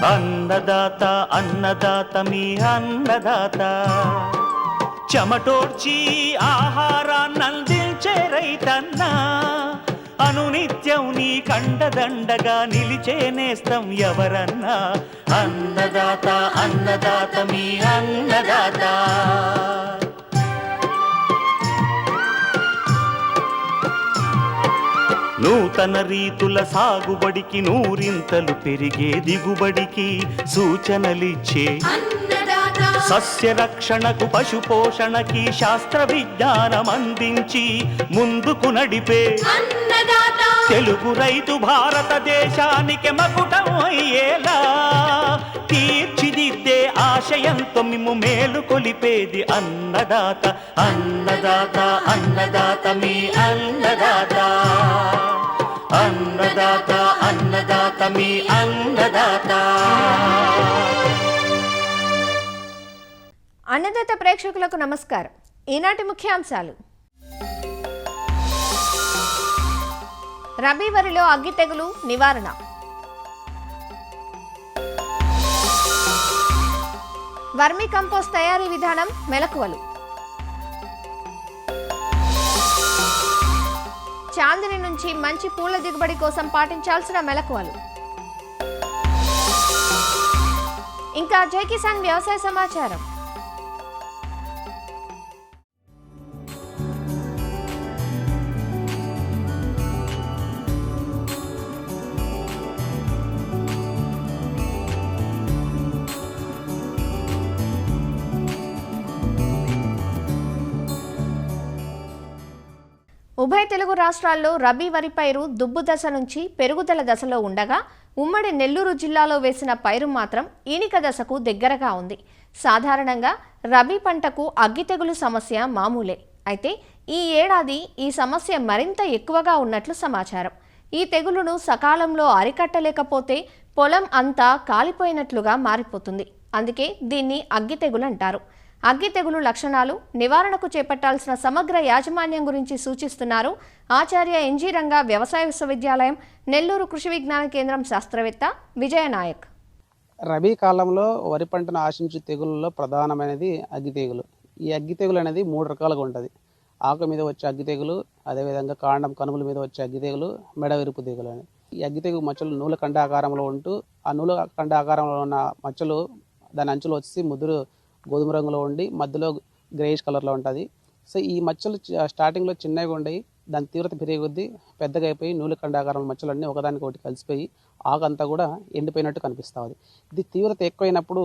అన్నదాత అన్నదాత మీ అన్నదాత చెమటోడ్చి ఆహారాన్నందించే రైతన్న అనునిత్యం నీ కండదండగా నిలిచే నేస్తం ఎవరన్నా అన్నదాత అన్నదాత మీ అన్నదాత. నూతన రీతుల సాగుబడికి నూరింతలు పెరిగే దిగుబడికి సూచనలిచ్చే సస్య రక్షణకు పశు పోషణకి శాస్త్ర విజ్ఞానం అందించి ముందుకు నడిపే తెలుగు రైతు భారతదేశానికి మకుటం అయ్యేలా తీర్చిదిద్దే ఆశయంతో మిమ్ము మేలు కొలిపేది అన్నదాత అన్నదాత అన్నదాత మీ అన్నదాత అన్నదాత అన్నదాత మీ అన్నదాత. అన్నదాత ప్రేక్షకులకు నమస్కారం. ఈనాటి ముఖ్యాంశాలు: రబీ వరిలో అగ్గి తెగులు నివారణ, వర్మీ కంపోస్ట్ తయారీ విధానం మెలకువలు, చాందిని నుంచి మంచి పూల దిగుబడి కోసం పాటించాల్సిన మెలకువలు, ఇంకా జై కిసాన్ వ్యవసాయ సమాచారం. ఉభయ తెలుగు రాష్ట్రాల్లో రబీ వరి పైరు దుబ్బు దశ నుంచి పెరుగుదల దశలో ఉండగా ఉమ్మడి నెల్లూరు జిల్లాలో వేసిన పైరు మాత్రం ఈనిక దశకు దగ్గరగా ఉంది. సాధారణంగా రబీ పంటకు అగ్గి తెగులు సమస్య మామూలే. అయితే ఈ ఏడాది ఈ సమస్య మరింత ఎక్కువగా ఉన్నట్లు సమాచారం. ఈ తెగులును సకాలంలో అరికట్టలేకపోతే పొలం అంతా కాలిపోయినట్లుగా మారిపోతుంది. అందుకే దీన్ని అగ్గి తెగులు అంటారు. అగ్గి తెగులు లక్షణాలు, నివారణకు చేపట్టాల్సిన సమగ్ర యాజమాన్యం గురించి సూచిస్తున్నారు ఆచార్య ఎన్జీ రంగా వ్యవసాయ విశ్వవిద్యాలయం నెల్లూరు కృషి విజ్ఞాన కేంద్రం శాస్త్రవేత్త విజయనాయక్. రబీ కాలంలో వరి పంటను ఆశించే తెగులలో ప్రధానమైనది అగ్గి తెగులు. ఈ అగ్గి తెగులు అనేది 3 రకాలుగా ఉంటుంది. ఆకు మీద వచ్చే అగ్గి తెగులు, అదేవిధంగా కాండం కనుమల మీద వచ్చే అగ్గి తెగులు, మెడ విరుపు తెగులు అని. ఈ అగ్గి తెగులు మచ్చలు నూలకండ ఆకారంలో ఉంటూ ఆ నూలకండ ఆకారంలో ఉన్న మచ్చలు దాని అంచులు వచ్చి ముదురు గోధుమ రంగులో ఉండి మధ్యలో గ్రేయిష్ కలర్లో ఉంటుంది. సో ఈ మచ్చలు స్టార్టింగ్లో చిన్నగా ఉండయి, దాని తీవ్రత పెరిగే కొద్దీ పెద్దగా అయిపోయి నూలుకండ ఆకారం మచ్చలన్నీ ఒకదానికి ఒకటి కలిసిపోయి ఆకంతా కూడా ఎండిపోయినట్టు కనిపిస్తుంది. ఇది తీవ్రత ఎక్కువైనప్పుడు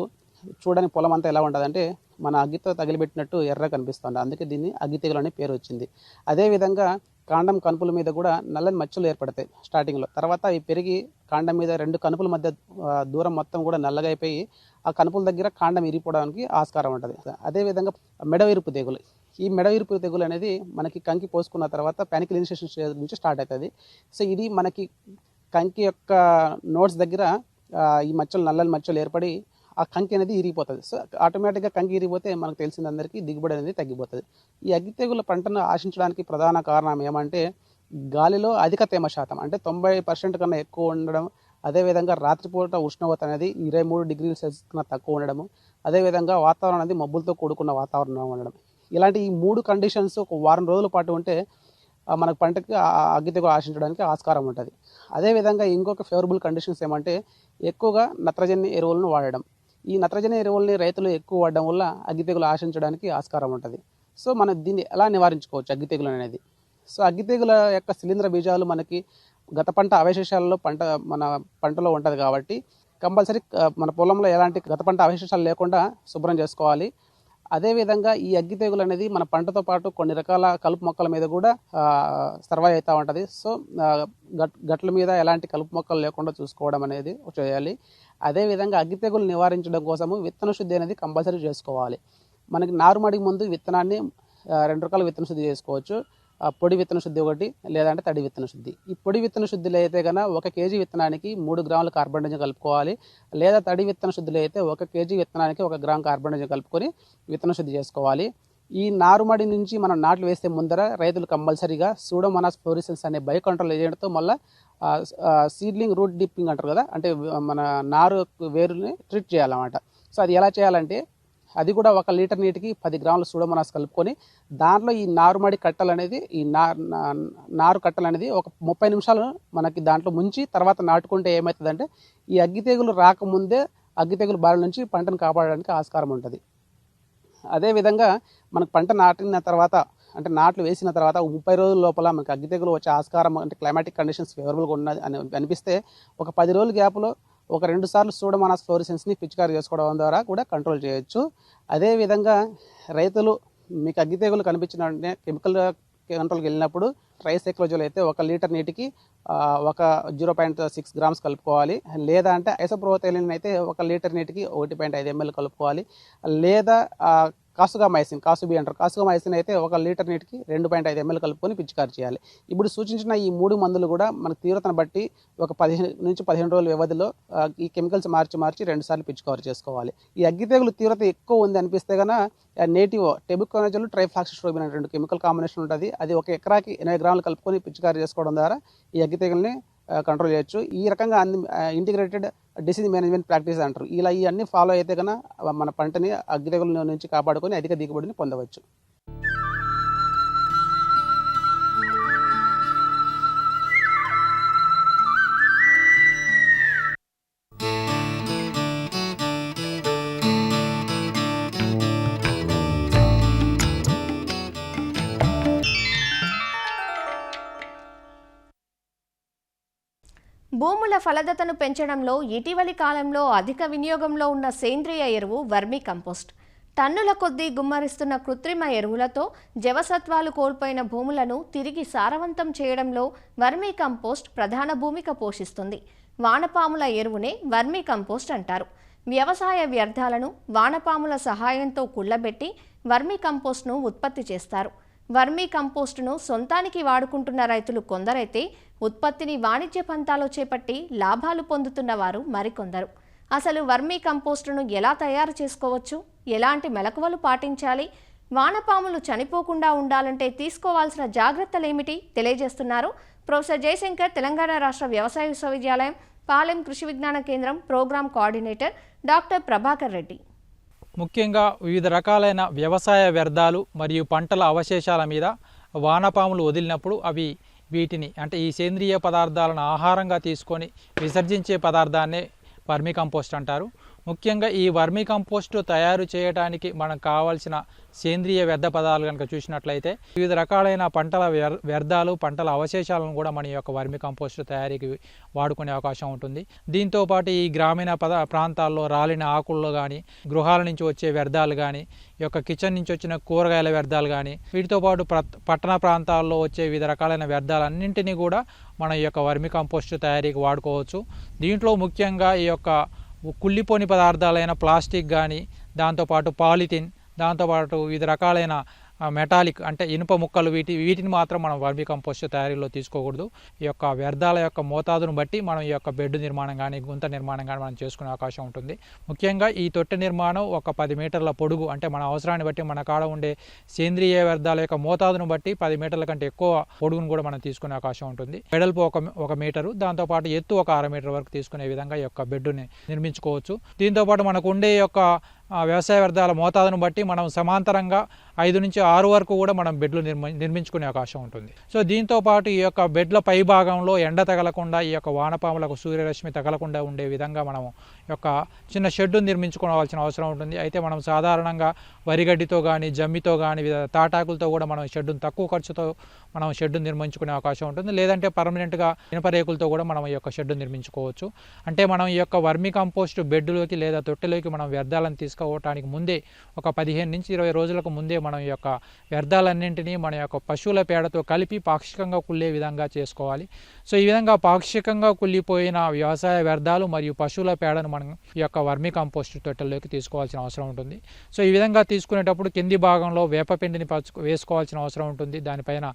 చూడని పొలం అంతా ఎలా ఉంటుంది అంటే మన అగ్గితో తగిలిపెట్టినట్టు ఎర్ర కనిపిస్తుంది. అందుకే దీన్ని అగ్గి తెగులు అనే పేరు వచ్చింది. అదేవిధంగా కాండం కనుపుల మీద కూడా నల్లని మచ్చలు ఏర్పడతాయి స్టార్టింగ్లో. తర్వాత అవి పెరిగి కాండం మీద 2 కనుపుల మధ్య దూరం మొత్తం కూడా నల్లగా అయిపోయి ఆ కనుపుల దగ్గర కాండం ఇరిగిపోవడానికి ఆస్కారం ఉంటుంది. అదేవిధంగా మెడవిరుపు తెగులు. ఈ మెడవిరుపు తెగులు అనేది మనకి కంకి పోసుకున్న తర్వాత ప్యానికల్ ఇనిషియేషన్ స్టేజ్ నుంచి స్టార్ట్ అవుతుంది. సో ఇది మనకి కంకి యొక్క నోట్స్ దగ్గర ఈ మచ్చలు నల్లని మచ్చలు ఏర్పడి ఆ కంకి అనేది ఇరిగిపోతుంది. సో ఆటోమేటిక్గా కంకి ఇరిగిపోతే మనకు తెలిసిన అందరికీ దిగుబడి అనేది తగ్గిపోతుంది. ఈ అగ్గి తెగుల పంటను ఆశించడానికి ప్రధాన కారణం ఏమంటే గాలిలో అధిక తేమ శాతం అంటే 90% కన్నా ఎక్కువ ఉండడం, అదేవిధంగా రాత్రిపూట ఉష్ణోగ్రత అనేది 23 డిగ్రీల సెల్సియస్ కన్నా తక్కువ ఉండడము, అదేవిధంగా వాతావరణం అనేది మబ్బులతో కూడుకున్న వాతావరణం ఉండడం. ఇలాంటి ఈ 3 కండిషన్స్ ఒక వారం రోజుల పాటు ఉంటే మనకు పంటకి అగ్గి తెగులు ఆశించడానికి ఆస్కారం ఉంటుంది. అదేవిధంగా ఇంకొక ఫేవరబుల్ కండిషన్స్ ఏమంటే ఎక్కువగా నత్రజని ఎరువులను వాడడం. ఈ నత్రజని ఎరువుల్ని రైతులు ఎక్కువ వాడడం వల్ల అగ్గి తెగులు ఆశించడానికి ఆస్కారం ఉంటుంది. సో మనం దీన్ని ఎలా నివారించుకోవచ్చు అగ్గి తెగులు అనేది? సో అగ్గి తెగుల యొక్క శిలీంధ్ర బీజాలు మనకి గత పంట అవశేషాలలో మన పంటలో ఉంటుంది కాబట్టి కంపల్సరీ మన పొలంలో ఎలాంటి గత పంట అవశేషాలు లేకుండా శుభ్రం చేసుకోవాలి. అదేవిధంగా ఈ అగ్గి తెగులు అనేది మన పంటతో పాటు కొన్ని రకాల కలుపు మొక్కల మీద కూడా సర్వైవ్ అవుతూ ఉంటుంది. సో గట్ల మీద ఎలాంటి కలుపు మొక్కలు లేకుండా చూసుకోవడం అనేది చేయాలి. అదేవిధంగా అగ్గి తెగులు నివారించడం కోసము విత్తన శుద్ధి అనేది కంపల్సరీ చేసుకోవాలి. మనకి నారుమడికి ముందు విత్తనాన్ని 2 రకాల విత్తన శుద్ధి చేసుకోవచ్చు. పొడి విత్తన శుద్ధి ఒకటి, లేదంటే తడి విత్తన శుద్ధి. ఈ పొడి విత్తన శుద్ధిలో అయితే కన్నా 1 కేజీ విత్తనానికి 3 గ్రాముల కార్బన్ కలుపుకోవాలి. లేదా తడి విత్తన శుద్ధిలో అయితే 1 కేజీ విత్తనానికి 1 గ్రామ్ కార్బన్ కలుపుకొని విత్తన శుద్ధి చేసుకోవాలి. ఈ నారుమడి నుంచి మనం నాట్లు వేసే ముందర రైతులు కంపల్సరీగా సూడోమోనాస్ ఫ్లోరిసెన్స్ అనే బయో కంట్రోల్ ఏజెంట్తో మళ్ళీ సీడ్లింగ్ రూట్ డిప్పింగ్ అంటారు కదా, అంటే మన నారు వేరుని ట్రీట్ చేయాలన్నమాట. సో అది ఎలా చేయాలంటే అది కూడా 1 లీటర్ నీటికి 10 గ్రాముల సూడోమోనాస్ కలుపుకొని దాంట్లో ఈ నారుమడి కట్టలు అనేది నారు కట్టలు అనేది ఒక 30 నిమిషాలు మనకి దాంట్లో ముంచి తర్వాత నాటుకుంటే ఏమవుతుందంటే ఈ అగ్గి తెగులు రాకముందే అగ్గి తెగులు బారి నుంచి పంటను కాపాడడానికి ఆస్కారం ఉంటుంది. అదేవిధంగా మనకు పంట నాటిన తర్వాత అంటే నాట్లు వేసిన తర్వాత 30 రోజుల లోపల మనకి అగ్గి తెగులు వచ్చే ఆస్కారం అంటే క్లైమాటిక్ కండిషన్స్ ఫేవరబుల్గా ఉన్నది అని అనిపిస్తే ఒక 10 రోజుల గ్యాప్లో ఒక 2 సార్లు సూడోమోనాస్ ఫ్లోరిసెన్స్ని పిచికారీ చేసుకోవడం ద్వారా కూడా కంట్రోల్ చేయొచ్చు. అదేవిధంగా రైతులు మీకు అగ్గి తెగులు కనిపించిన వెంటనే కెమికల్ కంట్రోల్కి వెళ్ళినప్పుడు ట్రైసైక్లోజోల్ అయితే 1 లీటర్ నీటికి ఒక 0.6 గ్రామ్స్ కలుపుకోవాలి. లేదా అంటే ఐసోప్రోథైలిన్ అయితే 1 లీటర్ నీటికి 1.5 ml కలుపుకోవాలి. లేదా కాసుబి అంటారు, కాసుగామైసిన్ అయితే 1 లీటర్ నీటికి 2.5 ml కలుపుకొని పిచికారి చేయాలి. ఇప్పుడు సూచించిన ఈ 3 మందులు కూడా మన తీవ్రతను బట్టి ఒక 15 నుంచి 15 రోజుల వ్యవధిలో ఈ కెమికల్స్ మార్చి 2 సార్లు పిచికారి చేసుకోవాలి. ఈ అగ్గి తెగులు తీవ్రత ఎక్కువ ఉంది అనిపిస్తే కన్నా నేటివ్ టెబుకోనజోల్ ట్రైఫ్లాక్సిస్ట్రోబిన్ అనే 2 కెమికల్ కాంబినేషన్ ఉంటుంది. అది 1 ఎకరాకి 80 గ్రాములు కలుపుకొని పిచికారి చేసుకోవడం ద్వారా ఈ అగ్గి తెగుల్ని కంట్రోల్ చేయొచ్చు. ఈ రకంగా ఇంటిగ్రేటెడ్ డిసీజ్ మేనేజ్మెంట్ ప్రాక్టీస్ అంటారు. ఇలా ఈ అన్ని ఫాలో అయితే కన్నా మన పంటని అగ్గి తెగుల నుంచి కాపాడుకొని అధిక దిగుబడిని పొందవచ్చు. భూముల ఫలదతను పెంచడంలో ఇటీవలి కాలంలో అధిక వినియోగంలో ఉన్న సేంద్రియ ఎరువు వర్మీ కంపోస్ట్. టన్నుల కొద్దీ గుమ్మరిస్తున్న కృత్రిమ ఎరువులతో జవసత్వాలు కోల్పోయిన భూములను తిరిగి సారవంతం చేయడంలో వర్మీ కంపోస్ట్ ప్రధాన భూమిక పోషిస్తుంది. వానపాముల ఎరువునే వర్మీ కంపోస్ట్ అంటారు. వ్యవసాయ వ్యర్థాలను వానపాముల సహాయంతో కుళ్ళబెట్టి వర్మీ కంపోస్ట్ను ఉత్పత్తి చేస్తారు. వర్మీ కంపోస్టును సొంతానికి వాడుకుంటున్న రైతులు కొందరైతే ఉత్పత్తిని వాణిజ్య పంతాలో చేపట్టి లాభాలు పొందుతున్న వారు మరికొందరు. అసలు వర్మీ కంపోస్టును ఎలా తయారు చేసుకోవచ్చు, ఎలాంటి మెలకువలు పాటించాలి, వానపాములు చనిపోకుండా ఉండాలంటే తీసుకోవాల్సిన జాగ్రత్తలేమిటి తెలియజేస్తున్నారు ప్రొఫెసర్ జయశంకర్, తెలంగాణ రాష్ట్ర వ్యవసాయ విశ్వవిద్యాలయం Palem Krishi Vignana Kendram program coordinator doctor Prabhakar Reddy. ముఖ్యంగా వివిధ రకాలైన వ్యవసాయ వ్యర్థాలు మరియు పంటల అవశేషాల మీద వానపాములు వదిలినప్పుడు అవి వీటిని అంటే ఈ సేంద్రియ పదార్థాలను ఆహారంగా తీసుకొని విసర్జించే పదార్థాన్నే వర్మీ కంపోస్ట్ అంటారు. ముఖ్యంగా ఈ వర్మీ కంపోస్ట్ తయారు చేయడానికి మనకు కావాల్సిన సేంద్రియ వ్యర్థ పదార్థాలు కనుక చూసినట్లయితే వివిధ రకాలైన పంటల వ్యర్థాలు పంటల అవశేషాలను కూడా మన యొక్క వర్మీ కంపోస్ట్ తయారీకి వాడుకునే అవకాశం ఉంటుంది. దీంతోపాటు ఈ గ్రామీణ ప్రాంతాల్లో రాలిన ఆకుల్లో కానీ, గృహాల నుంచి వచ్చే వ్యర్థాలు కానీ, ఈ యొక్క కిచెన్ నుంచి వచ్చిన కూరగాయల వ్యర్థాలు కానీ, వీటితో పాటు పట్టణ ప్రాంతాల్లో వచ్చే వివిధ రకాలైన వ్యర్థాలన్నింటినీ కూడా మన యొక్క వర్మీ కంపోస్ట్ తయారీకి వాడుకోవచ్చు. దీంట్లో ముఖ్యంగా ఈ యొక్క కుళ్ళిపోని పదార్థాలైన ప్లాస్టిక్ కానీ, దాంతోపాటు పాలిథిన్, దాంతోపాటు వివిధ రకాలైన మెటాలిక్ అంటే ఇనుప ముక్కలు వీటిని మాత్రం మనం వర్మీ కంపోస్ట్ తయారీలో తీసుకోకూడదు. ఈ యొక్క వ్యర్థాల యొక్క మోతాదును బట్టి మనం ఈ యొక్క బెడ్ నిర్మాణం కానీ గుంత నిర్మాణం కానీ మనం చేసుకునే అవకాశం ఉంటుంది. ముఖ్యంగా ఈ తొట్టె నిర్మాణం ఒక 10 మీటర్ల పొడుగు అంటే మన అవసరాన్ని బట్టి మన కాడ ఉండే సేంద్రియ వ్యర్థాల యొక్క మోతాదును బట్టి 10 మీటర్ల కంటే ఎక్కువ పొడుగును కూడా మనం తీసుకునే అవకాశం ఉంటుంది. వెడల్పు ఒక మీటరు, దాంతోపాటు ఎత్తు ఒక 6 మీటర్ల వరకు తీసుకునే విధంగా ఈ యొక్క బెడ్ని నిర్మించుకోవచ్చు. దీంతోపాటు మనకు ఉండే యొక్క వ్యవసాయ వ్యర్థాల మోతాదును బట్టి మనం సమాంతరంగా 5 నుంచి 6 వరకు కూడా మనం బెడ్లు నిర్మించుకునే అవకాశం ఉంటుంది. సో దీంతో పాటు ఈ యొక్క బెడ్ల పై భాగంలో ఎండ తగలకుండా, ఈ యొక్క వానపాములకు సూర్యరశ్మి తగలకుండా ఉండే విధంగా మనం యొక్క చిన్న షెడ్డు నిర్మించుకోవాల్సిన అవసరం ఉంటుంది. అయితే మనం సాధారణంగా వరిగడ్డితో కానీ, జమ్మితో కానీ, తాటాకులతో కూడా మనం షెడ్డును తక్కువ ఖర్చుతో మనం షెడ్డు నిర్మించుకునే అవకాశం ఉంటుంది. లేదంటే పర్మనెంట్గా ఇనుప రేకులతో కూడా మనం ఈ యొక్క షెడ్డు నిర్మించుకోవచ్చు. అంటే మనం ఈ యొక్క వర్మీ కంపోస్ట్ బెడ్లోకి లేదా తొట్టెలోకి మనం వ్యర్థాలను తీసుకోవటానికి ముందే ఒక 15 నుంచి 20 రోజులకు ముందే మనం ఈ యొక్క వ్యర్థాలన్నింటినీ మన యొక్క పశువుల పేడతో కలిపి పాక్షికంగా కుళ్ళే విధంగా చేసుకోవాలి. సో ఈ విధంగా పాక్షికంగా కుళ్ళిపోయిన వ్యవసాయ వ్యర్థాలు మరియు పశువుల పేడను మనం ఈ యొక్క వర్మీ కంపోస్ట్ తొట్టెల్లోకి తీసుకోవాల్సిన అవసరం ఉంటుంది. సో ఈ విధంగా తీసుకునేటప్పుడు కింది భాగంలో వేపపిండిని వేసుకోవాల్సిన అవసరం ఉంటుంది. దానిపైన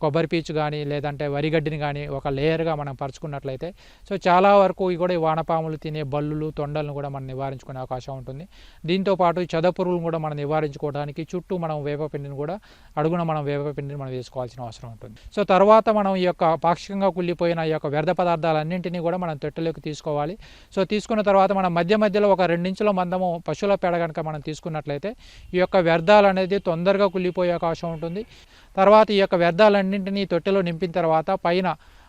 కొబ్బరి పీచు కానీ లేదంటే వరిగడ్డిని కానీ ఒక లేయర్గా మనం పరుచుకున్నట్లయితే సో చాలా వరకు కూడా ఈ వానపాములు తినే బల్లులు, తొండలను కూడా మనం నివారించుకునే అవకాశం ఉంటుంది. దీంతోపాటు చదపురుగులను కూడా మనం నివారించుకోవడానికి చుట్టూ మనం వేపపిండిని కూడా అడుగున మనం వేపపిండిని మనం వేసుకోవాల్సిన అవసరం ఉంటుంది. సో తర్వాత మనం ఈ యొక్క పాక్షికంగా కుళ్ళిపోయిన ఈ యొక్క వ్యర్థ పదార్థాలన్నింటినీ కూడా మనం తొట్టెలోకి తీసుకోవాలి. సో తీసుకున్న తర్వాత మనం మధ్యలో ఒక 2 ఇంచుల మందము పశువుల పేడ కనుక మనం తీసుకున్నట్లయితే ఈ యొక్క వ్యర్థాలు అనేది తొందరగా కుళ్ళిపోయే అవకాశం ఉంటుంది. తర్వాత ఈ యొక్క వ్యర్థాలన్నింటినీ తొట్టెలో నింపిన తర్వాత పైన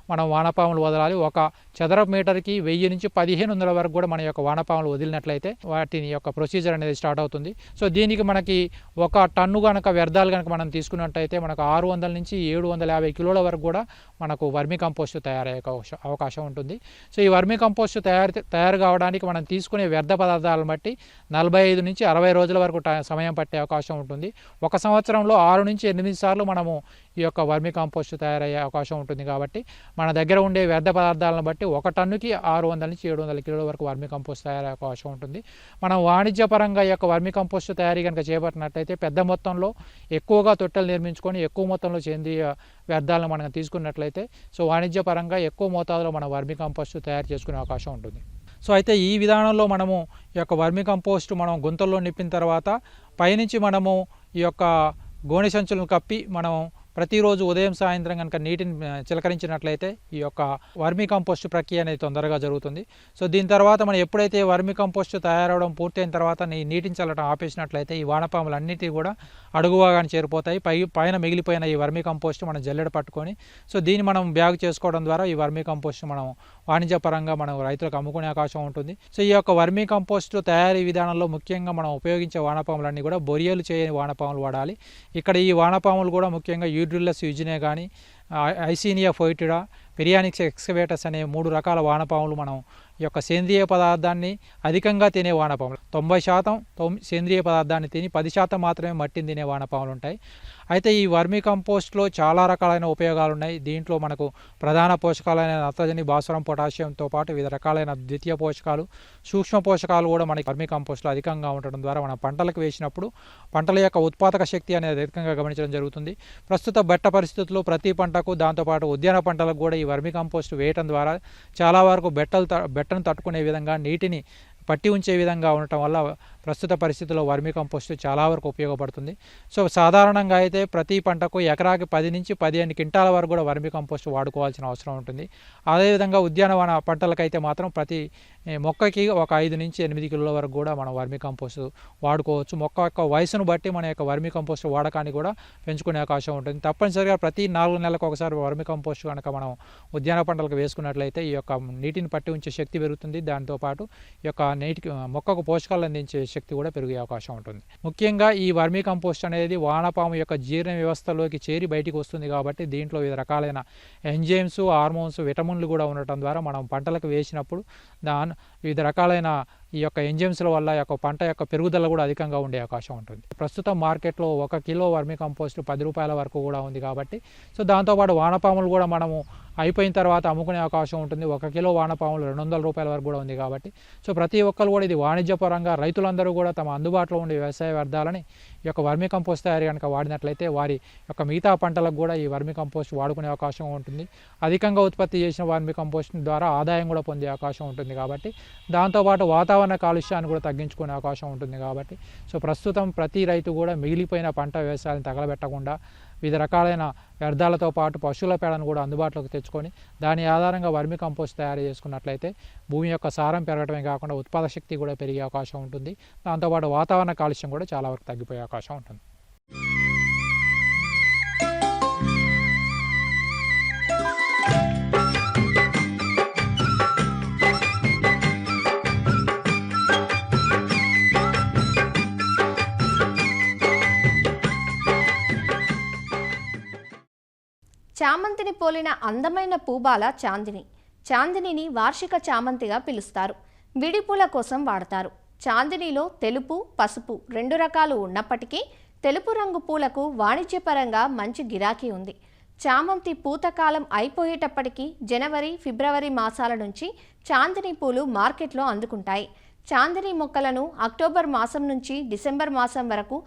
మనం వానపాములు వదలాలి. ఒక చదరపు మీటర్కి 1000 నుంచి 1500 వరకు కూడా మన యొక్క వానపాములు వదిలినట్లయితే వాటిని యొక్క ప్రొసీజర్ అనేది స్టార్ట్ అవుతుంది. సో దీనికి మనకి 1 టన్ను కనుక వ్యర్థాలు కనుక మనం తీసుకున్నట్టయితే మనకు 600 నుంచి 750 కిలోల వరకు కూడా మనకు వర్మీ కంపోస్ట్ తయారయ్యే అవకాశం ఉంటుంది. సో ఈ వర్మీ కంపోస్ట్ తయారు కావడానికి మనం తీసుకునే వ్యర్థ పదార్థాలను బట్టి 45 నుంచి 60 రోజుల వరకు సమయం పట్టే అవకాశం ఉంటుంది. 1 సంవత్సరంలో 6 నుంచి 8 సార్లు మనము ఈ యొక్క వర్మీ కంపోస్ట్ తయారయ్యే అవకాశం ఉంటుంది. కాబట్టి మన దగ్గర ఉండే వ్యర్థ పదార్థాలను బట్టి 1 టన్నుకి 600 నుంచి 700 కిలోల వరకు వర్మీ కంపోస్ట్ తయారయ్యే అవకాశం ఉంటుంది. మనం వాణిజ్యపరంగా ఈ యొక్క వర్మీ కంపోస్ట్ తయారీ కనుక చేపట్టినట్టయితే పెద్ద మొత్తంలో ఎక్కువగా తొట్టెలు నిర్మించుకొని ఎక్కువ మొత్తంలో సేంద్రియ వ్యర్థాలను మనం తీసుకున్నట్లయితే సో వాణిజ్యపరంగా ఎక్కువ మోతాదులో మన వర్మీ కంపోస్ట్ తయారు చేసుకునే అవకాశం ఉంటుంది. సో అయితే ఈ విధానంలో మనము ఈ యొక్క వర్మీ కంపోస్ట్ మనం గుంతల్లో నింపిన తర్వాత పైనుంచి మనము ఈ యొక్క గోనె సంచులను కప్పి మనం ప్రతిరోజు ఉదయం సాయంత్రం కనుక నీటిని చిలకరించినట్లయితే ఈ యొక్క వర్మీ కంపోస్ట్ ప్రక్రియ అనేది తొందరగా జరుగుతుంది. సో దీని తర్వాత మనం ఎప్పుడైతే వర్మీ కంపోస్ట్ తయారవడం పూర్తయిన తర్వాత నీటిని చల్లడం ఆపేసినట్లయితే ఈ వానపాములు అన్నిటి కూడా అడుగు భాగాన్ని చేరిపోతాయి. పైన మిగిలిపోయిన ఈ వర్మీ కంపోస్ట్ మనం జల్లెడ పట్టుకొని సో దీన్ని మనం బ్యాగ్ చేసుకోవడం ద్వారా ఈ వర్మీ కంపోస్ట్ మనం వాణిజ్యపరంగా మనం రైతులకు అమ్ముకునే అవకాశం ఉంటుంది. సో ఈ యొక్క వర్మీ కంపోస్ట్ తయారీ విధానంలో ముఖ్యంగా మనం ఉపయోగించే వానపాములన్నీ కూడా బొరియలు చేయని వానపాములు వాడాలి. ఇక్కడ ఈ వానపాములు కూడా ముఖ్యంగా యూడ్రిల్లస్ యూజినే కానీ ఐసీనియా ఫోయిటిడా పెరియానిక్స్ ఎక్స్కవేటస్ అనే 3 రకాల వానపాములు మనం ఈ యొక్క సేంద్రియ పదార్థాన్ని అధికంగా తినే వానపాములు. 90% సేంద్రియ పదార్థాన్ని తిని 10% మాత్రమే మట్టిని తినే వానపాములు ఉంటాయి. అయితే ఈ వర్మీ కంపోస్ట్లో చాలా రకాలైన ఉపయోగాలు ఉన్నాయి. దీంట్లో మనకు ప్రధాన పోషకాలైన నత్రజని, భాస్వరం, పొటాషియంతో పాటు వివిధ రకాలైన ద్వితీయ పోషకాలు, సూక్ష్మ పోషకాలు కూడా మనకి వర్మీ కంపోస్ట్లో అధికంగా ఉండడం ద్వారా మన పంటలకు వేసినప్పుడు పంటల యొక్క ఉత్పాదక శక్తి అనేది అధికంగా గమనించడం జరుగుతుంది. ప్రస్తుత బెట్ట పరిస్థితుల్లో ప్రతి పంటకు దాంతోపాటు ఉద్యాన పంటలకు కూడా ఈ వర్మీ కంపోస్ట్ వేయటం ద్వారా చాలా వరకు బెట్టను తట్టుకునే విధంగా నీటిని పట్టి ఉంచే విధంగా ఉండటం వల్ల ప్రస్తుత పరిస్థితుల్లో వర్మీ కంపోస్ట్ చాలా వరకు ఉపయోగపడుతుంది. సో సాధారణంగా అయితే ప్రతి పంటకు ఎకరాకి 10 నుంచి 15 క్వింటాల వరకు కూడా వర్మీ కంపోస్ట్ వాడుకోవాల్సిన అవసరం ఉంటుంది. అదేవిధంగా ఉద్యానవన పంటలకైతే మాత్రం ప్రతి మొక్కకి ఒక 5 నుంచి 8 కిలోల వరకు కూడా మనం వర్మీ కంపోస్ట్ వాడుకోవచ్చు. మొక్క యొక్క వయసును బట్టి మన యొక్క వర్మీ కంపోస్ట్ వాడకాన్ని కూడా పెంచుకునే అవకాశం ఉంటుంది. తప్పనిసరిగా ప్రతి 4 నెలలకు ఒకసారి వర్మీ కంపోస్ట్ కనుక మనం ఉద్యాన పంటలకు వేసుకున్నట్లయితే ఈ యొక్క నీటిని పట్టి ఉంచే శక్తి పెరుగుతుంది. దాంతోపాటు ఈ యొక్క నీటికి మొక్కకు పోషకాలు అందించే శక్తి కూడా పెరిగే అవకాశం ఉంటుంది. ముఖ్యంగా ఈ వర్మీ కంపోస్ట్ అనేది వానపాము యొక్క జీర్ణ వ్యవస్థలోకి చేరి బయటికి వస్తుంది. కాబట్టి దీంట్లో వివిధ రకాలైన ఎంజైమ్స్, హార్మోన్స్, విటమిన్లు కూడా ఉండటం ద్వారా మనం పంటలకు వేసినప్పుడు వివిధ రకాలైన ఈ యొక్క ఎంజైమ్స్ల వల్ల యొక్క పంట యొక్క పెరుగుదల కూడా అధికంగా ఉండే అవకాశం ఉంటుంది. ప్రస్తుతం మార్కెట్లో 1 కిలో వర్మీ కంపోస్ట్ 10 రూపాయల వరకు కూడా ఉంది. కాబట్టి సో దాంతోపాటు వానపాములు కూడా మనము అయిపోయిన తర్వాత అమ్ముకునే అవకాశం ఉంటుంది. 1 కిలో వానపాములు 200 రూపాయల వరకు కూడా ఉంది. కాబట్టి సో ప్రతి ఒక్కరు కూడా ఇది వాణిజ్యపరంగా రైతులందరూ కూడా తమ అందుబాటులో ఉండే వ్యవసాయ వ్యర్థాలని ఈ యొక్క వర్మీ కంపోస్ట్ తయారీ కనుక వాడినట్లయితే వారి యొక్క మిగతా పంటలకు కూడా ఈ వర్మీ కంపోస్ట్ వాడుకునే అవకాశం ఉంటుంది. అధికంగా ఉత్పత్తి చేసిన వర్మీ కంపోస్ట్ ద్వారా ఆదాయం కూడా పొందే అవకాశం ఉంటుంది. కాబట్టి దాంతోపాటు వాతావరణ కాలుష్యాన్ని కూడా తగ్గించుకునే అవకాశం ఉంటుంది. కాబట్టి సో ప్రస్తుతం ప్రతి రైతు కూడా మిగిలిపోయిన పంట వ్యవసాయాన్ని తగలబెట్టకుండా వివిధ రకాలైన వ్యర్థాలతో పాటు పశువుల పేడను కూడా అందుబాటులోకి తెచ్చుకొని దాని ఆధారంగా వర్మీ కంపోస్ట్ తయారు చేసుకున్నట్లయితే భూమి యొక్క సారం పెరగడమే కాకుండా ఉత్పాదక శక్తి కూడా పెరిగే అవకాశం ఉంటుంది. దాంతోపాటు వాతావరణ కాలుష్యం కూడా చాలా వరకు తగ్గిపోయే అవకాశం ఉంటుంది. చామంతిని పోలిన అందమైన పూబాల చాందిని. చాందినిని వార్షిక చామంతిగా పిలుస్తారు. విడిపూల కోసం వాడతారు. చాందినిలో తెలుపు, పసుపు 2 రకాలు ఉన్నప్పటికీ తెలుపు రంగు పూలకు వాణిజ్యపరంగా మంచి గిరాకీ ఉంది. చామంతి పూతకాలం అయిపోయేటప్పటికీ జనవరి, ఫిబ్రవరి మాసాల నుంచి చాందిని పూలు మార్కెట్లో అందుకుంటాయి. చాందిని మొక్కలను అక్టోబర్ మాసం నుంచి డిసెంబర్ మాసం వరకు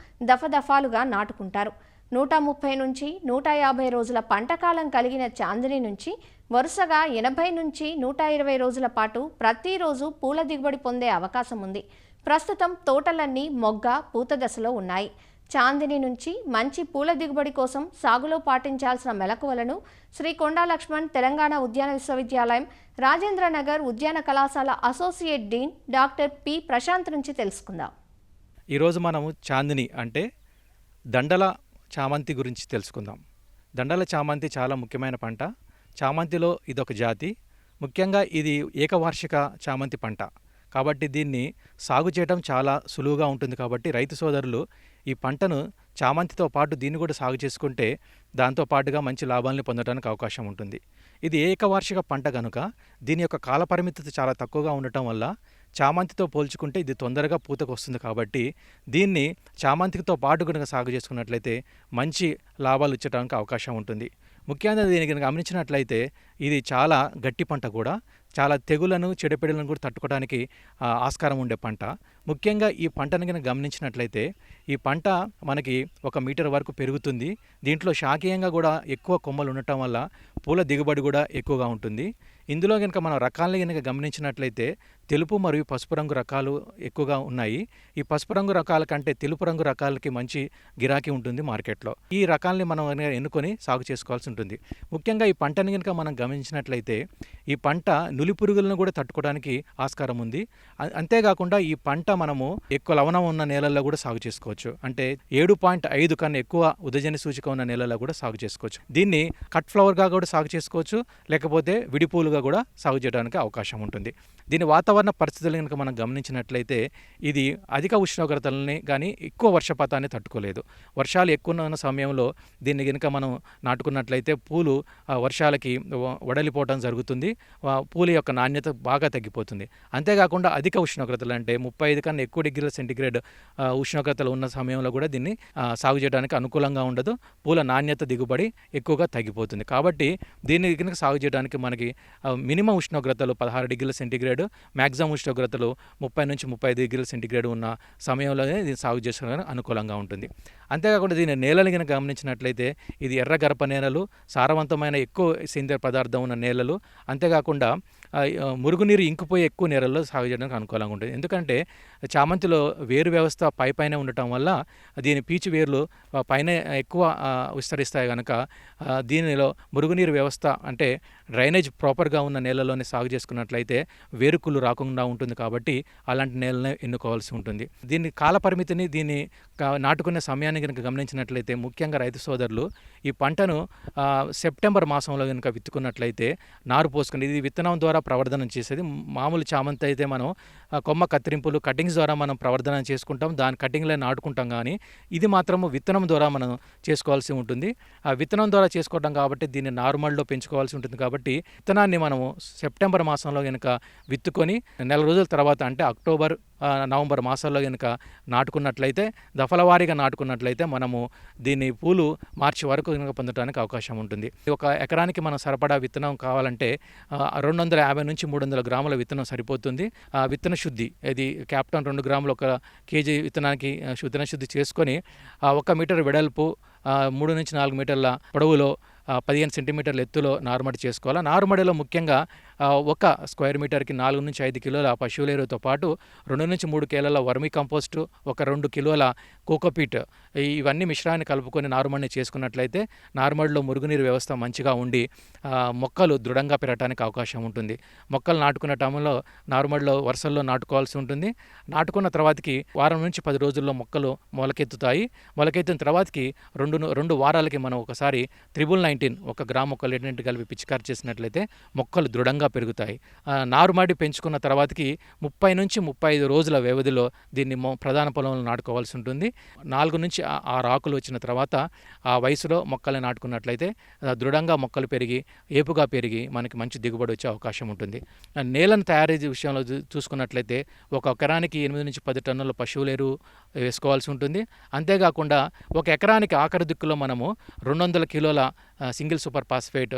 దఫాలుగా నాటుకుంటారు. 130 నుంచి 150 రోజుల పంటకాలం కలిగిన చాందిని నుంచి వరుసగా 80 నుంచి 120 రోజుల పాటు ప్రతిరోజు పూల దిగుబడి పొందే అవకాశం ఉంది. ప్రస్తుతం తోటలన్నీ మొగ్గ పూత దశలో ఉన్నాయి. చాందిని నుంచి మంచి పూల దిగుబడి కోసం సాగులో పాటించాల్సిన మెలకువలను శ్రీ కొండా లక్ష్మణ్ తెలంగాణ ఉద్యాన విశ్వవిద్యాలయం రాజేంద్రనగర్ ఉద్యాన కళాశాల associate dean doctor P Prashant నుంచి తెలుసుకుందాం. ఈరోజు మనము చాందిని అంటే దండల చామంతి గురించి తెలుసుకుందాం. దండల చామంతి చాలా ముఖ్యమైన పంట. చామంతిలో ఇదొక జాతి. ముఖ్యంగా ఇది ఏకవార్షిక చామంతి పంట కాబట్టి దీన్ని సాగు చేయడం చాలా సులువుగా ఉంటుంది. కాబట్టి రైతు సోదరులు ఈ పంటను చామంతితో పాటు దీన్ని కూడా సాగు చేసుకుంటే దాంతో పాటుగా మంచి లాభాలను పొందడానికి అవకాశం ఉంటుంది. ఇది ఏకవార్షిక పంట కనుక దీని యొక్క కాలపరిమితి చాలా తక్కువగా ఉండటం వల్ల చామంతితో పోల్చుకుంటే ఇది తొందరగా పూతకు వస్తుంది. కాబట్టి దీన్ని చామంతితో పాటు కనుక సాగు చేసుకున్నట్లయితే మంచి లాభాలు ఇచ్చడానికి అవకాశం ఉంటుంది. ముఖ్యంగా దీనికి గమనించినట్లయితే ఇది చాలా గట్టి పంట కూడా, చాలా తెగులను చెడుపెడులను కూడా తట్టుకోవడానికి ఆస్కారం ఉండే పంట. ముఖ్యంగా ఈ పంటను కనుక గమనించినట్లయితే ఈ పంట మనకి 1 మీటర్ వరకు పెరుగుతుంది. దీంట్లో శాఖీయంగా కూడా ఎక్కువ కొమ్మలు ఉండటం వల్ల పూల దిగుబడి కూడా ఎక్కువగా ఉంటుంది. ఇందులో కనుక మనం రకాలను కనుక గమనించినట్లయితే తెలుపు మరియు పసుపు రంగు రకాలు ఎక్కువగా ఉన్నాయి. ఈ పసుపు రంగు రకాల కంటే తెలుపు రంగు రకాలకి మంచి గిరాకీ ఉంటుంది మార్కెట్లో. ఈ రకాలని మనం ఎన్నుకొని సాగు చేసుకోవాల్సి ఉంటుంది. ముఖ్యంగా ఈ పంటని కనుక మనం గమనించినట్లయితే ఈ పంట నులి పురుగులను కూడా తట్టుకోవడానికి ఆస్కారం ఉంది. అంతేకాకుండా ఈ పంట మనము ఎక్కువ లవణం ఉన్న నేలల్లో కూడా సాగు చేసుకోవచ్చు. అంటే 7.5 కన్నా ఎక్కువ ఉదజని సూచిక ఉన్న నేలల్లో కూడా సాగు చేసుకోవచ్చు. దీన్ని కట్ ఫ్లవర్గా కూడా సాగు చేసుకోవచ్చు, లేకపోతే విడిపూలుగా కూడా సాగు చేయడానికి అవకాశం ఉంటుంది. దీని వాతావరణ పరిస్థితులు కనుక మనం గమనించినట్లయితే ఇది అధిక ఉష్ణోగ్రతలని కానీ ఎక్కువ వర్షపాతాన్ని తట్టుకోలేదు. వర్షాలు ఎక్కువ ఉన్న సమయంలో దీన్ని కనుక మనం నాటుకున్నట్లయితే పూలు వర్షాలకి వడలిపోవడం జరుగుతుంది. పూల యొక్క నాణ్యత బాగా తగ్గిపోతుంది. అంతేకాకుండా అధిక ఉష్ణోగ్రతలు అంటే 35 కన్నా ఎక్కువ డిగ్రీల సెంటీగ్రేడ్ ఉష్ణోగ్రతలు ఉన్న సమయంలో కూడా దీన్ని సాగు చేయడానికి అనుకూలంగా ఉండదు. పూల నాణ్యత దిగుబడి ఎక్కువగా తగ్గిపోతుంది. కాబట్టి దీన్ని కనుక సాగు చేయడానికి మనకి మినిమం ఉష్ణోగ్రతలు 16 డిగ్రీల సెంటీగ్రేడ్, మ్యాక్సిమం ఉష్ణోగ్రతలు 30 నుంచి 35 డిగ్రీల సెంటీగ్రేడ్ ఉన్న సమయంలోనే దీన్ని సాగు చేసుకోవడానికి అనుకూలంగా ఉంటుంది. అంతేకాకుండా దీని నేలలు కనుక గమనించినట్లయితే ఇది ఎర్ర గరప నేలలు, సారవంతమైన ఎక్కువ సేంద్రియ పదార్థం ఉన్న నేలలు, అంతేకాకుండా మురుగునీరు ఇంకిపోయే ఎక్కువ నేలల్లో సాగు చేయడానికి అనుకూలంగా ఉంటుంది. ఎందుకంటే చామంతిలో వేరు వ్యవస్థ పైన ఉండటం వల్ల దీని పీచు వేర్లు పైన ఎక్కువ విస్తరిస్తాయి కనుక దీనిలో మురుగునీరు వ్యవస్థ అంటే డ్రైనేజ్ ప్రాపర్గా ఉన్న నేలలోనే సాగు చేసుకున్నట్లయితే వేరుకుళ్ళు రాకుండా ఉంటుంది. కాబట్టి అలాంటి నేలని ఎన్నుకోవాల్సి ఉంటుంది. దీని కాల పరిమితిని దీన్ని నాటుకునే సమయాన్ని కనుక గమనించినట్లయితే ముఖ్యంగా రైతు సోదరులు ఈ పంటను సెప్టెంబర్ మాసంలో కనుక విత్తుకున్నట్లయితే నారు పోసుకుని ఇది విత్తనం ద్వారా ప్రవర్ధనం చేసేది. మామూలు చామంతి అయితే మనం కొమ్మ కత్తిరింపులు కటింగ్స్ ద్వారా మనం ప్రవర్ధన చేసుకుంటాం, దాని కటింగ్లో నాటుకుంటాం. కానీ ఇది మాత్రము విత్తనం ద్వారా మనం చేసుకోవాల్సి ఉంటుంది. ఆ విత్తనం ద్వారా చేసుకోవడం కాబట్టి దీన్ని నార్మల్లో పెంచుకోవాల్సి ఉంటుంది. కాబట్టి విత్తనాన్ని మనము సెప్టెంబర్ మాసంలో కనుక విత్తుకొని నెల రోజుల తర్వాత అంటే అక్టోబర్ నవంబర్ మాసాల్లో కనుక నాటుకున్నట్లయితే దఫలవారీగా నాటుకున్నట్లయితే మనము దీన్ని పూలు మార్చి వరకు కనుక పొందడానికి అవకాశం ఉంటుంది. ఒక ఎకరానికి మనం సరిపడా విత్తనం కావాలంటే 250 నుంచి 300 గ్రాముల విత్తనం సరిపోతుంది. విత్తన శుద్ధి ఇది క్యాప్టన్ 2 గ్రాములు 1 కేజీ విత్తనానికి విత్తన శుద్ధి చేసుకొని 1 మీటర్ వెడల్పు 3 నుంచి 4 మీటర్ల పొడవులో 15 సెంటీమీటర్ల ఎత్తులో నారుమడి చేసుకోవాలి. నారుమడిలో ముఖ్యంగా 1 స్క్వేర్ మీటర్కి 4 నుంచి 5 కిలోల పశువుల ఎరువుతో పాటు 2 నుంచి 3 కిలోల వర్మీ కంపోస్టు, 2 కిలోల కోకోపీట్ ఇవన్నీ మిశ్రాన్ని కలుపుకొని నారుమడిని చేసుకున్నట్లయితే నారుమడిలో మురుగునీరు వ్యవస్థ మంచిగా ఉండి మొక్కలు దృఢంగా పెరగడానికి అవకాశం ఉంటుంది. మొక్కలు నాటుకున్న టైంలో నారుమడిలో వరుసల్లో నాటుకోవాల్సి ఉంటుంది. నాటుకున్న తర్వాతకి వారం నుంచి 10 రోజుల్లో మొక్కలు మొలకెత్తుతాయి. మొలకెత్తిన తర్వాతకి 2 వారాలకి మనం ఒకసారి 999 1 గ్రాము 1 లీటర్ కలిపి పిచికారి చేసినట్లయితే మొక్కలు దృఢంగా పెరుగుతాయి. నారుమడి పెంచుకున్న తర్వాతకి 30 నుంచి 35 రోజుల వ్యవధిలో దీన్ని ప్రధాన పొలంలో నాటుకోవాల్సి ఉంటుంది. 4 నుంచి 6 ఆకులు వచ్చిన తర్వాత ఆ వయసులో మొక్కలు నాటుకున్నట్లయితే దృఢంగా మొక్కలు పెరిగి ఏపుగా పెరిగి మనకి మంచి దిగుబడి వచ్చే అవకాశం ఉంటుంది. నేలను తయారీ విషయంలో చూసుకున్నట్లయితే 1 ఎకరానికి 8 నుంచి 10 టన్నుల పశువుల ఎరువు వేసుకోవాల్సి ఉంటుంది. అంతేకాకుండా 1 ఎకరానికి ఆఖరి దిక్కులో మనము 200 కిలోల సింగిల్ సూపర్ ఫాస్ఫేట్,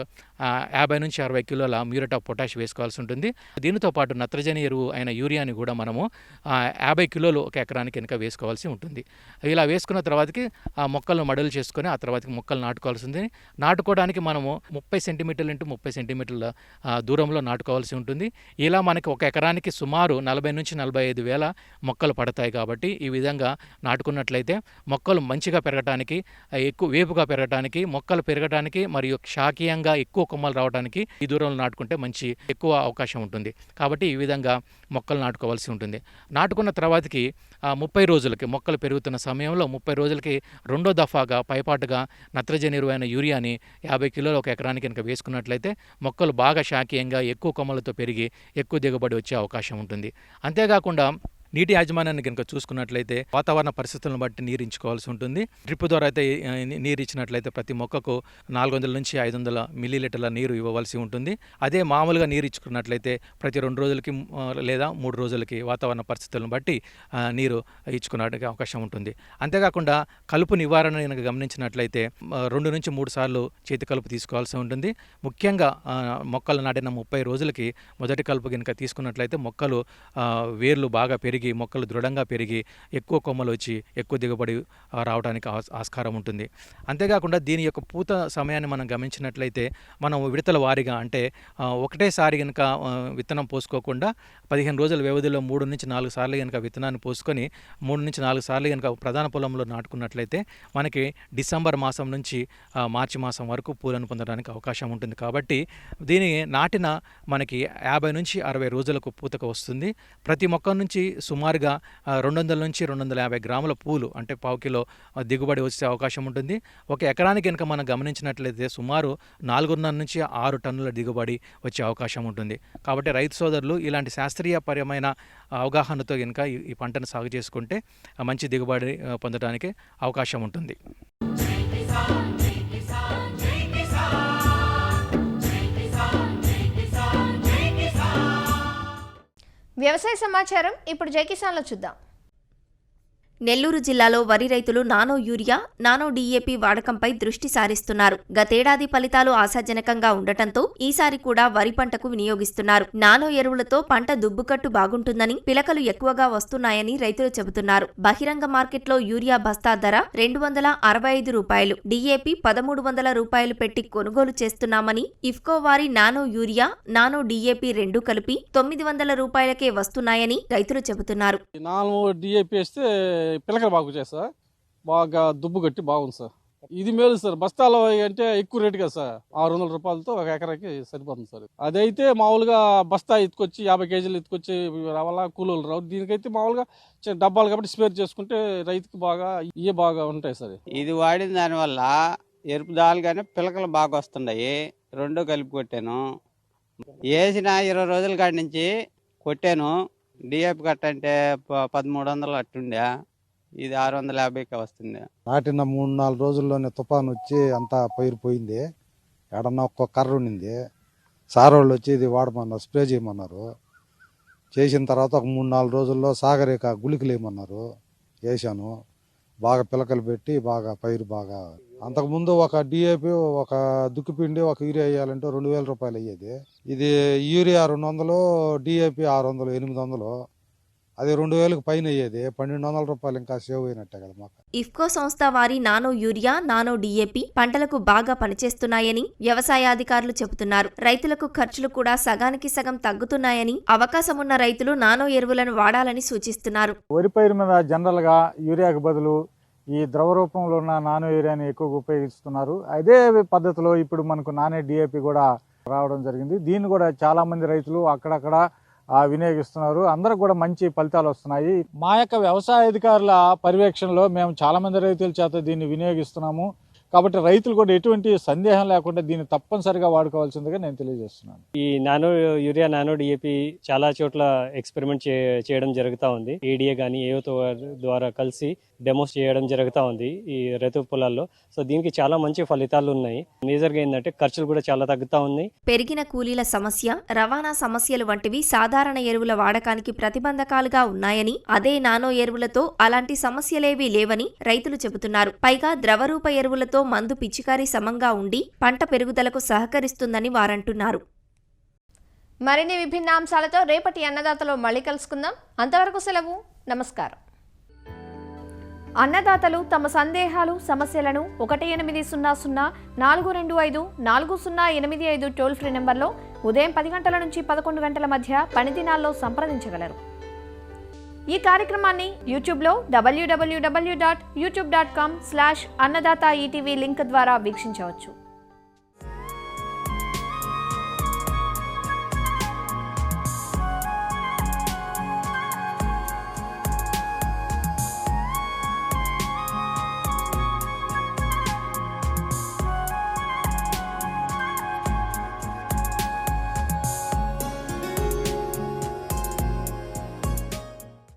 50 నుంచి 60 కిలోల మ్యూరేట్ ఆఫ్ పొటాష్ పొటాష్ వేసుకోవాల్సి ఉంటుంది. దీనితో పాటు నత్రజని ఎరువు అయిన యూరియాని కూడా మనము 50 కిలోలు ఒక ఎకరానికి కనుక వేసుకోవాల్సి ఉంటుంది. ఇలా వేసుకున్న తర్వాతకి ఆ మొక్కలను మడులు చేసుకొని ఆ తర్వాతకి మొక్కలు నాటుకోవాల్సి ఉంది. నాటుకోవడానికి మనము 30 సెంటీమీటర్లు ఇంటూ 30 సెంటీమీటర్ల దూరంలో నాటుకోవాల్సి ఉంటుంది. ఇలా మనకి ఒక ఎకరానికి సుమారు 40 నుంచి 45 వేల మొక్కలు పడతాయి. కాబట్టి ఈ విధంగా నాటుకున్నట్లయితే మొక్కలు మంచిగా పెరగడానికి, ఎక్కువ వేపుగా పెరగడానికి, మొక్కలు పెరగడానికి మరియు శాఖీయంగా ఎక్కువ కొమ్మలు రావడానికి ఈ దూరంలో నాటుకుంటే మంచి ఎక్కువ అవకాశం ఉంటుంది. కాబట్టి ఈ విధంగా మొక్కలు నాటుకోవాల్సి ఉంటుంది. నాటుకున్న తర్వాతకి 30 రోజులకి మొక్కలు పెరుగుతున్న సమయంలో 30 రోజులకి రెండో దఫాగా పైపాటుగా నత్రజని ఎరువైన యూరియాని 50 కిలోలు ఒక ఎకరానికి కనుక వేసుకున్నట్లయితే మొక్కలు బాగా శాఖీయంగా ఎక్కువ కొమ్మలతో పెరిగి ఎక్కువ దిగుబడి వచ్చే అవకాశం ఉంటుంది. అంతేకాకుండా నీటి యాజమాన్యాన్ని కనుక చూసుకున్నట్లయితే వాతావరణ పరిస్థితులను బట్టి నీరు ఇచ్చుకోవాల్సి ఉంటుంది. డ్రిప్ ద్వారా అయితే నీరు ఇచ్చినట్లయితే ప్రతి మొక్కకు 400 నుంచి 500 మిల్లీలీటర్ల నీరు ఇవ్వవలసి ఉంటుంది. అదే మామూలుగా నీరు ఇచ్చుకున్నట్లయితే ప్రతి 2 రోజులకి లేదా 3 రోజులకి వాతావరణ పరిస్థితులను బట్టి నీరు ఇచ్చుకునే అవకాశం ఉంటుంది. అంతేకాకుండా కలుపు నివారణ కనుక గమనించినట్లయితే 2 నుంచి 3 సార్లు చేతి కలుపు తీసుకోవాల్సి ఉంటుంది. ముఖ్యంగా మొక్కలు నాటిన 30 రోజులకి మొదటి కలుపు కనుక తీసుకున్నట్లయితే మొక్కలు వేర్లు బాగా పెరిగి మొక్కలు దృఢంగా పెరిగి ఎక్కువ కొమ్మలు వచ్చి ఎక్కువ దిగుబడి రావడానికి ఆస్కారం ఉంటుంది. అంతేకాకుండా దీని యొక్క పూత సమయాన్ని మనం గమనించినట్లయితే మనం విడతల వారీగా అంటే ఒకటేసారి కనుక విత్తనం పోసుకోకుండా 15 రోజుల వ్యవధిలో 3 నుంచి 4 సార్లు కనుక విత్తనాన్ని పోసుకొని 3 నుంచి 4 సార్లు కనుక ప్రధాన పొలంలో నాటుకున్నట్లయితే మనకి డిసెంబర్ మాసం నుంచి మార్చి మాసం వరకు పూలను పొందడానికి అవకాశం ఉంటుంది. కాబట్టి దీని నాటిన మనకి 50 నుంచి 60 రోజులకు పూతకు వస్తుంది. ప్రతి మొక్క నుంచి సుమారుగా 200 నుంచి 250 గ్రాముల పూలు అంటే 1/4 కిలో దిగుబడి వచ్చే అవకాశం ఉంటుంది. ఒక ఎకరానికి కనుక మనం గమనించినట్లయితే సుమారు 4.5 నుంచి 6 టన్నుల దిగుబడి వచ్చే అవకాశం ఉంటుంది. కాబట్టి రైతు సోదరులు ఇలాంటి శాస్త్రీయపరమైన అవగాహనతో కనుక ఈ పంటను సాగు చేసుకుంటే మంచి దిగుబడి పొందడానికి అవకాశం ఉంటుంది. వ్యవసాయ సమాచారం ఇప్పుడు జై కిసాన్లో చూద్దాం. నెల్లూరు జిల్లాలో వరి రైతులు నానో యూరియా, నానో డీఏపీ వాడకంపై దృష్టి సారిస్తున్నారు. గతేడాది ఫలితాలు ఆశాజనకంగా ఉండటంతో ఈసారి కూడా వరి పంటకు వినియోగిస్తున్నారు. నానో ఎరువులతో పంట దుబ్బుకట్టు బాగుంటుందని, పిలకలు ఎక్కువగా వస్తున్నాయని రైతులు చెబుతున్నారు. బహిరంగ మార్కెట్లో యూరియా బస్తా ధర 265 రూపాయలు, డీఏపీ 1300 రూపాయలు పెట్టి కొనుగోలు చేస్తున్నామని, ఇఫ్కో వారి నానో యూరియా, నానో డీఏపీ రెండూ కలిపి 900 రూపాయలకే వస్తున్నాయని రైతులు చెబుతున్నారు. పిలకలు బాగా చేస్తా, బాగా దుబ్బు కట్టి బాగుంది సార్. ఇది మేలు సార్. బస్తాలో అంటే ఎక్కువ రేటు కదా సార్, 600 రూపాయలతో ఒక ఎకరాకి సరిపోతుంది సార్. అదైతే మామూలుగా బస్తా ఎత్తుకొచ్చి 50 కేజీలు ఎత్తుకొచ్చి రావాలా, కూలీలు రావు. దీనికైతే మామూలుగా డబ్బాలు కాబట్టి స్పేర్ చేసుకుంటే రైతుకి బాగా ఉంటాయి సార్. ఇది వాడిన దానివల్ల ఎరుపు దాలుగానే పిలకలు బాగా వస్తున్నాయి. రెండో కలిపి కొట్టాను. వేసిన 20 రోజుల కాడి నుంచి కొట్టాను. డిఏపి కట్ట అంటే 1300 అట్టుండే, ఇది 650కి వస్తుంది. నాటిన 3-4 రోజుల్లోనే తుఫాను వచ్చి అంతా పైరు పోయింది. ఎడన్నా ఒక్క కర్ర ఉండింది. సార్ వాళ్ళు వచ్చి ఇది వాడమన్నారు, స్ప్రే చేయమన్నారు. చేసిన తర్వాత ఒక 3-4 రోజుల్లో సాగరేక గుళికలు వేయమన్నారు. వేసాను. బాగా పిలకలు పెట్టి బాగా పైరు బాగా. అంతకుముందు ఒక డిఏపి, ఒక దుక్కిపిండి, ఒక యూరియా వేయాలంటే 2000 రూపాయలు అయ్యేది. ఇది యూరియా 200, డిఏపి 600, 800. అది 2000కు పైన అయ్యేది. 1200 రూపాయలు ఇంకా సేవ్ అయినట్టే కదా మాకు. ఇఫ్కో సంస్థ వారి నానో యూరియా, నానో డీఏపీ పంటలకు బాగా పనిచేస్తున్నాయని వ్యవసాయాధికారులు చెబుతున్నారు. రైతులకు ఖర్చులు కూడా సగానికి సగం తగ్గుతున్నాయని, అవకాశమున్న రైతులు నానో ఎరువులను వాడాలని సూచిస్తున్నారు. వరి పైరు మీద జనరల్ గా యూరియాకు బదులు ఈ ద్రవ రూపంలో ఉన్న నానో యూరియాని ఎక్కువగా ఉపయోగిస్తున్నారు. అదే పద్ధతిలో ఇప్పుడు మనకు నానో డిఏపి కూడా రావడం జరిగింది. దీన్ని కూడా చాలా మంది రైతులు అక్కడక్కడ వినియోగిస్తున్నారు. అందరికి కూడా మంచి ఫలితాలు వస్తున్నాయి. మా యొక్క వ్యవసాయ అధికారుల పర్యవేక్షణలో మేము చాలా మంది రైతుల చేత దీన్ని వినియోగిస్తున్నాము. కాబట్టి రైతులు కూడా ఎటువంటి సందేహం లేకుండా దీన్ని తప్పనిసరిగా వాడుకోవాల్సిందిగా నేను తెలియజేస్తున్నాను. ఈ నానో యూరియా, నానో డిఏపి చాలా చోట్ల ఎక్స్పెరిమెంట్ చేయడం జరుగుతూ ఉంది. ఏడిఏ కానీ ఏఓతో ద్వారా కలిసి డెమోస్ చేయడం జరుగుతూ ఉంది ఈ రైతు పొలాల్లో. సో దీనికి చాలా మంచి ఫలితాలు ఉన్నాయి. మేజర్గా ఏంటంటే ఖర్చులు కూడా చాలా తగ్గుతా ఉన్నాయి. పెరిగిన కూలీల సమస్య, రవాణా సమస్యలు వంటివి సాధారణ ఎరువుల వాడకానికి ప్రతిబంధకాలుగా ఉన్నాయని, అదే నానో ఎరువులతో అలాంటి సమస్యలేవీ లేవని రైతులు చెబుతున్నారు. పైగా ద్రవరూప ఎరువులతో మందు పిచికారీ సమంగా ఉండి పంట పెరుగుదలకు సహకరిస్తుందని వారంటున్నారు. మరిన్ని విభిన్న అంశాలతో రేపటి అన్నదాతలో మళ్ళీ కలుసుకుందాం. అంతవరకు సెలవు. నమస్కారం. అన్నదాతలు తమ సందేహాలు సమస్యలను 1800-425-4085 టోల్ ఫ్రీ నెంబర్లో ఉదయం 10 గంటల నుంచి 11 గంటల మధ్య పని దినాల్లో సంప్రదించగలరు. ఈ కార్యక్రమాన్ని యూట్యూబ్లో www.youtube.com/annadaata ETV లింక్ ద్వారా వీక్షించవచ్చు.